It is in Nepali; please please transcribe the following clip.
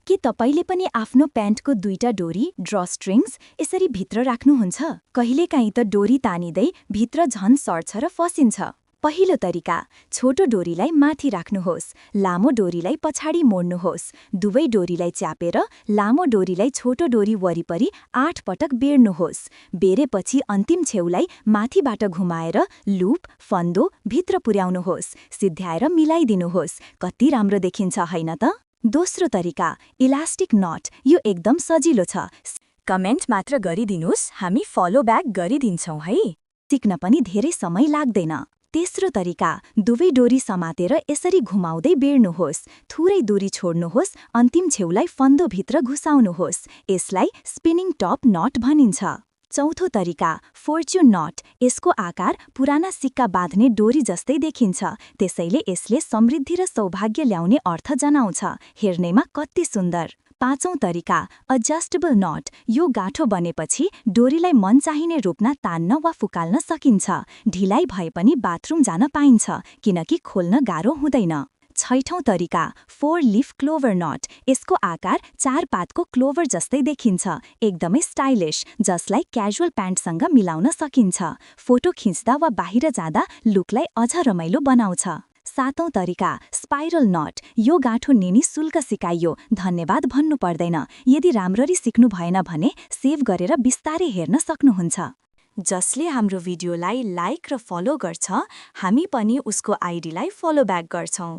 के तपाईले पनि आफ्नो प्यान्टको दुईटा डोरी ड्रस्ट्रिङ्स यसरी भित्र राख्नुहुन्छ? कहिलेकाहीँ त डोरी तानिँदै भित्र झन् सर्छ र फसिन्छ। पहिलो तरिका, छोटो डोरीलाई माथि राख्नुहोस्, लामो डोरीलाई पछाडि मोड्नुहोस्। दुवै डोरीलाई च्यापेर लामो डोरीलाई छोटो डोरी वरिपरि 8 पटक बेर्नुहोस्। बेरेपछि अन्तिम छेउलाई माथिबाट घुमाएर लुप, फन्दो भित्र पुर्याउनुहोस्। सिध्याएर मिलाइदिनुहोस्। कति राम्रो देखिन्छ हैन त? दोस्रो तरिका, इलास्टिक नट। यो एकदम सजिलो छ। कमेन्ट मात्र गरिदिनुस्, हामी फलो ब्याक गरिदिन्छौँ है। सिक्न पनि धेरै समय लाग्दैन। तेस्रो तरिका, दुवै डोरी समातेर यसरी घुमाउँदै बेर्नुहोस्। थोरै दूरी छोड्नुहोस्, अन्तिम छेउलाई फन्दोभित्र घुसाउनुहोस्। यसलाई स्पिनिङ टप नट भनिन्छ। चौथो तरिका, फर्च्युन नट। यसको आकार पुराना सिक्का बाँध्ने डोरी जस्तै देखिन्छ, त्यसैले यसले समृद्धि र सौभाग्य ल्याउने अर्थ जनाउँछ। हेर्नेमा कति सुन्दर। पाँचौं तरिका, एडजस्टेबल नट। यो गाँठो बनेपछि डोरीलाई मन चाहिने रूपमा तान्न वा फुकाल्न सकिन्छ। ढिलाइ भए पनि बाथरुम जान पाइन्छ, किनकि खोल्न गाह्रो हुँदैन। छैठौं तरिका, 4 लिफ क्लोभर नट। यसको आकार 4 पातको क्लोभर जस्तै देखिन्छ, एकदमै स्टाइलिश, जसलाई क्याजुअल प्यान्टसँग मिलाउन सकिन्छ। फोटो खिच्दा वा बाहिर जाँदा लुकलाई अझ रमाइलो बनाउँछ। सातौं तरिका, स्पाइरल नट। यो गाँठो निःशुल्क सिकाइयो, धन्यवाद भन्नु पर्दैन। यदि राम्ररी सिक्नु भएन भने सेभ गरेर बिस्तारै हेर्न सक्नुहुन्छ। जसले हाम्रो भिडियोलाई लाइक र फलो गर्छ, हामी पनि उसको आइडीलाई फलो ब्याक गर्छौं।